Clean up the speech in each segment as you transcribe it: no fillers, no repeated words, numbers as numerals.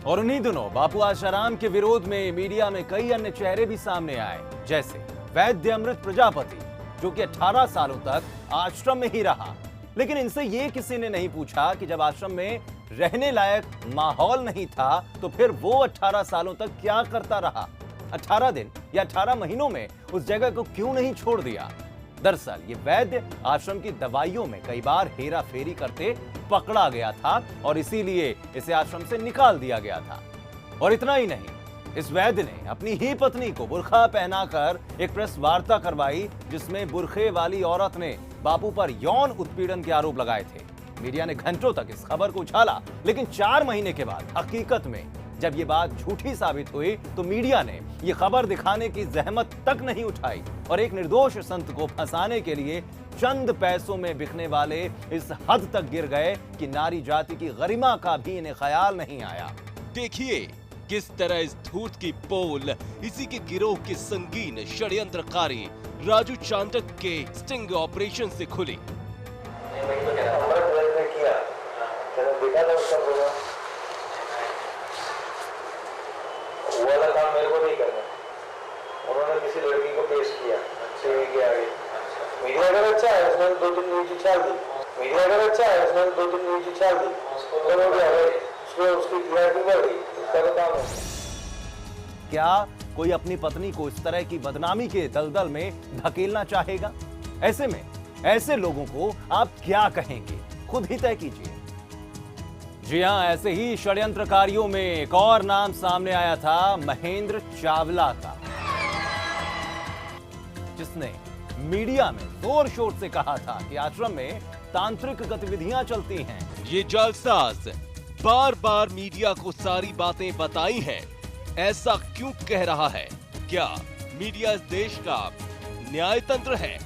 और उन्हीं दिनों बापू आशाराम के विरोध में मीडिया में कई अन्य चेहरे भी सामने आए, जैसे वैद्य अमृत प्रजापति, जो कि 18 सालों तक आश्रम में ही रहा। लेकिन इनसे ये किसी ने नहीं पूछा कि जब आश्रम में रहने लायक माहौल नहीं था तो फिर वो 18 सालों तक क्या करता रहा। 18 दिन या 18 महीनों में उस जगह को क्यों नहीं छोड़ दिया। दरअसल ये वैद्य आश्रम की दवाइयों में कई बार हेरा फेरी करते पकड़ा गया था और इसीलिए इसे आश्रम से निकाल दिया गया था। और इतना ही नहीं, इस वैद्य ने अपनी ही पत्नी को बुर्का पहनाकर एक प्रेस वार्ता करवाई, जिसमें बुर्खे वाली औरत ने बापू पर यौन उत्पीड़न के आरोप लगाए थे। मीडिया ने घंटों तक इस खबर को उछाला, लेकिन 4 महीने के बाद हकीकत में जब ये बात झूठी साबित हुई तो मीडिया ने ये खबर दिखाने की जहमत तक नहीं उठाई और एक निर्दोष संत को फंसाने के लिए चंद पैसों में बिकने वाले इस हद तक गिर गए कि नारी जाति की गरिमा का भी इन्हें ख्याल नहीं आया। देखिए किस तरह इस धूर्त की पोल इसी के गिरोह के संगीन षड्यंत्रकारी राजू चांडक के स्टिंग ऑपरेशन से खुली। वो वाला काम मेरे को नहीं करना। उन्होंने किसी लड़की को पेश किया के आगे। मीडिया अगर अच्छा है उसने 2-3 न्यूज उछाल दी। मीडिया अगर अच्छा है उसने 2-3 न्यूज उछाल दी। उसकी टीआरपी बढ़ गई। इसका तो काम है। क्या कोई अपनी पत्नी को इस तरह की बदनामी के दलदल में धकेलना चाहेगा? ऐसे में ऐसे लोगों को आप क्या कहेंगे, खुद ही तय कीजिए। जी हां, ऐसे ही षड्यंत्रकारियों में एक और नाम सामने आया था, महेंद्र चावला का, जिसने मीडिया में जोर शोर से कहा था कि आश्रम में तांत्रिक गतिविधियां चलती हैं। ये जालसाज बार बार मीडिया को सारी बातें बताई हैं। ऐसा क्यों कह रहा है? क्या मीडिया इस देश का न्यायतंत्र है?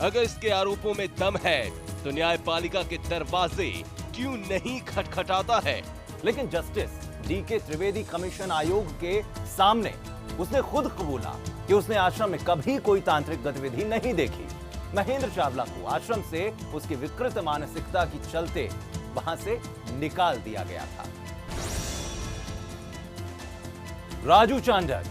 अगर इसके आरोपों में दम है तो न्यायपालिका के दरवाजे क्यों नहीं खटखटाता है? लेकिन जस्टिस डीके त्रिवेदी कमीशन आयोग के सामने उसने खुद कबूला कि उसने आश्रम में कभी कोई तांत्रिक गतिविधि नहीं देखी। महेंद्र चावला को आश्रम से उसकी विकृत मानसिकता की चलते वहां से निकाल दिया गया था। राजू चांडक,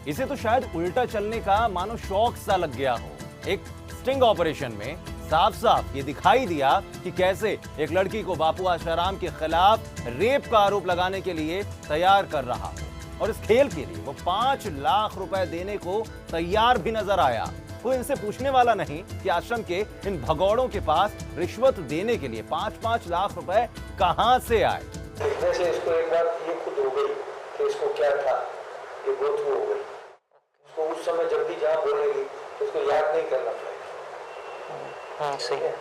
इसे तो शायद उल्टा चलने का मानो शौक सा लग गया हो। एक स्टिंग ऑपरेशन में साफ साफ ये दिखाई दिया कि कैसे एक लड़की को बापू आशाराम के खिलाफ रेप का आरोप लगाने के लिए तैयार कर रहा हो और इस खेल के लिए वो 5 लाख रुपए देने को तैयार भी नजर आया। कोई इनसे पूछने वाला नहीं कि आश्रम के इन भगौड़ों के पास रिश्वत देने के लिए 5-5 लाख रुपए कहां से आए। देखने से इसको एक बार ये खुद हो गई कि इसको क्या था, ये गो थ्रू हो गई। उसको उस समय जब भी जहाँ बोलेगी तो उसको याद नहीं करना पड़ेगा। सही है।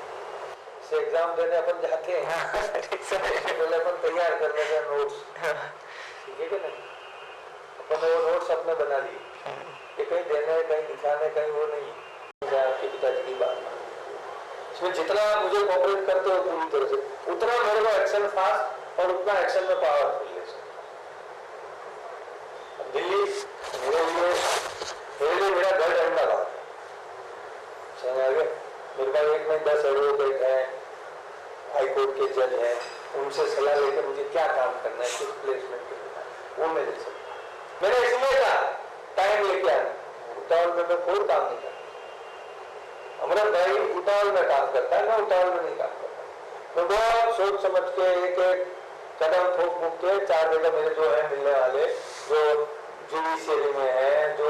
से एग्जाम देने अपन जाते हैं, पहले अपन तैयार कर लेते हैं नोट्स, ठीक है कि नहीं? अपन वो नोट्स अपने बना लिए, ये कहीं देने कहीं दिखाने कहीं वो नहीं। आपके पिताजी की बात इसमें जितना मुझे कोऑपरेट करते हो पूरी तरह से, उतना मेरे को एक्शन फास्ट और उतना एक्शन में पावरफुल है। दिल्ली मेरे लिए मेरा घर ढूंढा था, समझ आ गया? मेरे पास एक में 10 एडवोकेट हैं, हाईकोर्ट के जज हैं, उनसे सलाह लेकर मुझे क्या काम करना है, किस प्लेसमेंट करना है, वो मेरे से मैंने इसलिए कहा टाइम लेके आना। उतावल में मैं कोई काम नहीं करता। अमृत भाई उतावल में काम करता है, मैं उतावल में नहीं काम करता। मैं बहुत सोच समझ के एक एक कदम ठोक फूक के 4 जगह मेरे जो है मिलने वाले, जो जुडिशियरी में है, जो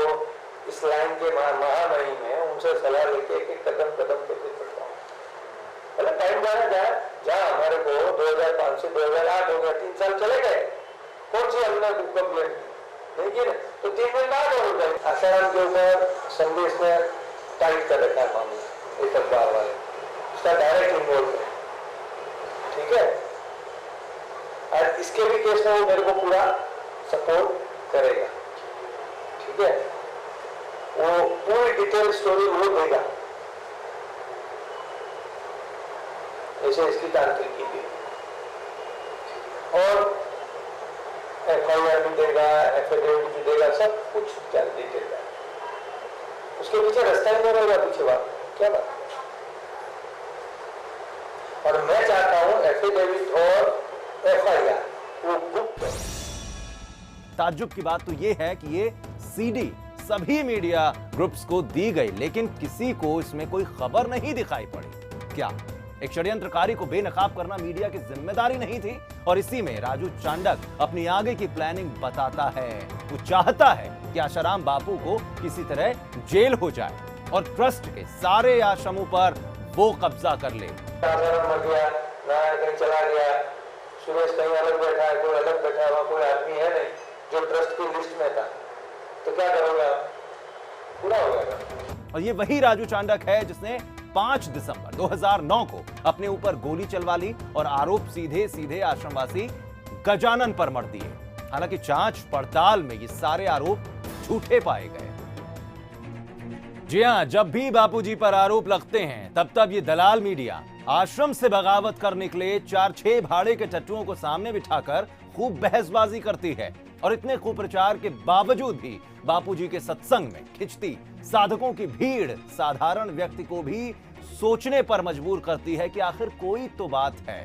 इस लाइन के महामहिम है, उनसे सलाह लेके एक कदम कदम पे चलता हूँ। पहले टाइम जाना जाए, जहाँ हमारे को 2005 से 2008 हो गया, 3 साल चले गए। कौन सी हमने कंप्लेंट देखिए तो 3 दिन बाद हो गए। आशाराम के ऊपर संदेश ने टाइट कर रखा है मामला, एक अखबार वाले, उसका डायरेक्ट इन्वॉल्व है, ठीक है? और इसके भी केस में वो मेरे को पूरा सपोर्ट करेगा, ठीक है? वो पूरी डिटेल स्टोरी वो देगा, ऐसे इसकी तांत्रिक की थी। और FIR भी देगा, एफिडेविट भी देगा, सब कुछ डिटेल है। उसके पीछे रास्ता ही नहीं रहेगा, पीछे बात क्या बात। और मैं चाहता हूं एफिडेविट और FIR वो गुप्त। ताज्जुब की बात तो ये है कि ये सीडी सभी मीडिया ग्रुप्स को दी गई, लेकिन किसी को इसमें कोई खबर नहीं दिखाई पड़ी। क्या एक षड्यंत्रकारी को बेनकाब करना मीडिया की जिम्मेदारी नहीं थी? और इसी में राजू चांडक अपनी आगे की प्लानिंग बताता है। वो चाहता है कि आशाराम बापू को किसी तरह जेल हो जाए और ट्रस्ट के सारे आश्रमों पर वो कब्जा कर ले। आश्रम मर गया, नारायण कहीं चला गया, सुरेश कहीं अलग बैठा है, कोई अलग बैठा है, वहाँ कोई आदमी है नहीं जो ट्रस्ट की लिस्ट में था, तो क्या करोगे आप? पूरा हो जाएगा। और ये वही राजू चांडक है जिसने 5 दिसंबर 2009 को अपने ऊपर गोली चलवा ली और आरोप सीधे सीधे आश्रमवासी गजानन पर मढ़ दिए। हालांकि जांच पड़ताल में ये सारे आरोप झूठे पाए गए। जी हां, जब भी बापूजी पर आरोप लगते हैं तब तब ये दलाल मीडिया आश्रम से बगावत कर निकले 4-6 भाड़े के टट्टुओं को सामने बिठाकर खूब बहसबाजी करती है और इतने कुप्रचार के बावजूद भी बापूजी के सत्संग में खिंचती साधकों की भीड़ साधारण व्यक्ति को भी सोचने पर मजबूर करती है कि आखिर कोई तो बात है।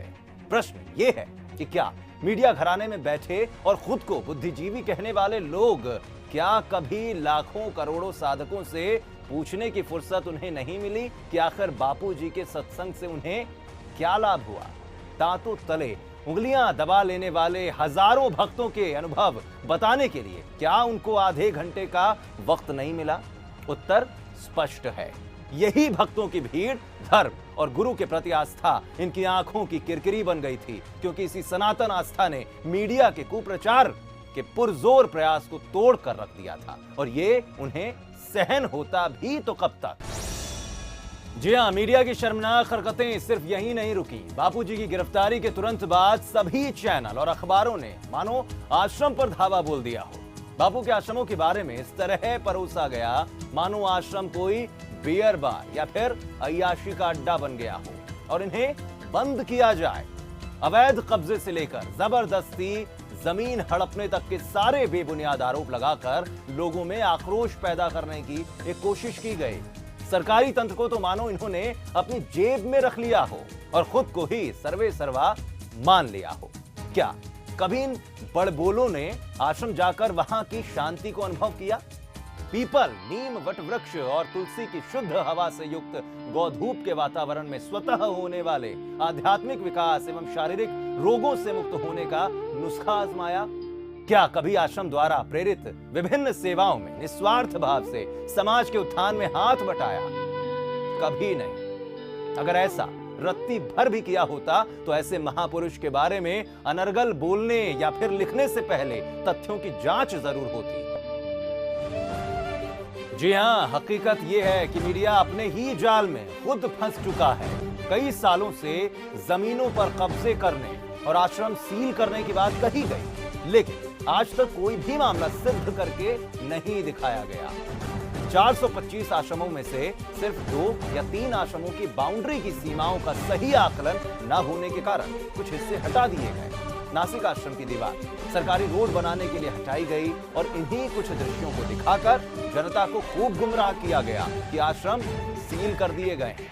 प्रश्न यह है कि क्या मीडिया घराने में बैठे और खुद को बुद्धिजीवी कहने वाले लोग क्या कभी लाखों करोड़ों साधकों से पूछने की फुर्सत उन्हें नहीं मिली कि आखिर बापूजी के सत्संग से उन्हें क्या लाभ हुआ? दांतों तले उंगलियां दबा लेने वाले हजारों भक्तों के अनुभव बताने के लिए क्या उनको आधे घंटे का वक्त नहीं मिला? उत्तर स्पष्ट है। यही भक्तों की भीड़ धर्म और गुरु के प्रति आस्था इनकी आंखों की किरकिरी बन गई थी, क्योंकि इसी सनातन आस्था ने मीडिया के कुप्रचार के पुरजोर प्रयास को तोड़ कर रख दिया था। और ये उन्हें सहन होता भी तो कब तक? जी हां, मीडिया की शर्मनाक हरकतें सिर्फ यहीं नहीं रुकी। बापूजी की गिरफ्तारी के तुरंत बाद सभी चैनल और अखबारों ने मानो आश्रम पर धावा बोल दिया हो। बापू के आश्रमों के बारे में इस तरह परोसा गया मानो आश्रम कोई बियर बार या फिर अय्याशी का अड्डा बन गया हो और इन्हें बंद किया जाए। अवैध कब्जे से लेकर जबरदस्ती जमीन हड़पने तक के सारे बेबुनियाद आरोप लगाकर लोगों में आक्रोश पैदा करने की एक कोशिश की गई। सरकारी तंत्र को तो मानो इन्होंने अपनी जेब में रख लिया हो और खुद को ही सर्वे सर्वा मान लिया हो। क्या कभी इन बड़बोलों ने आश्रम जाकर वहां की शांति को अनुभव किया? पीपल, नीम, वटवृक्ष और तुलसी की शुद्ध हवा से युक्त गौधूप के वातावरण में स्वतः होने वाले आध्यात्मिक विकास एवं शारीरिक रोगों से मुक्त होने का नुस्खा आजमाया? क्या कभी आश्रम द्वारा प्रेरित विभिन्न सेवाओं में निस्वार्थ भाव से समाज के उत्थान में हाथ बटाया? कभी नहीं। अगर ऐसा रत्ती भर भी किया होता तो ऐसे महापुरुष के बारे में अनर्गल बोलने या फिर लिखने से पहले तथ्यों की जांच जरूर होती। जी हां, हकीकत यह है कि मीडिया अपने ही जाल में खुद फंस चुका है। कई सालों से जमीनों पर कब्जे करने और आश्रम सील करने की बात कही गई, लेकिन आज तक कोई भी मामला सिद्ध करके नहीं दिखाया गया। 425 आश्रमों में से सिर्फ 2 या 3 आश्रमों की बाउंड्री की सीमाओं का सही आकलन न होने के कारण कुछ हिस्से हटा दिए गए। नासिक आश्रम की दीवार सरकारी रोड बनाने के लिए हटाई गई और इन्हीं कुछ दृश्यों को दिखाकर जनता को खूब गुमराह किया गया कि आश्रम सील कर दिए गए हैं।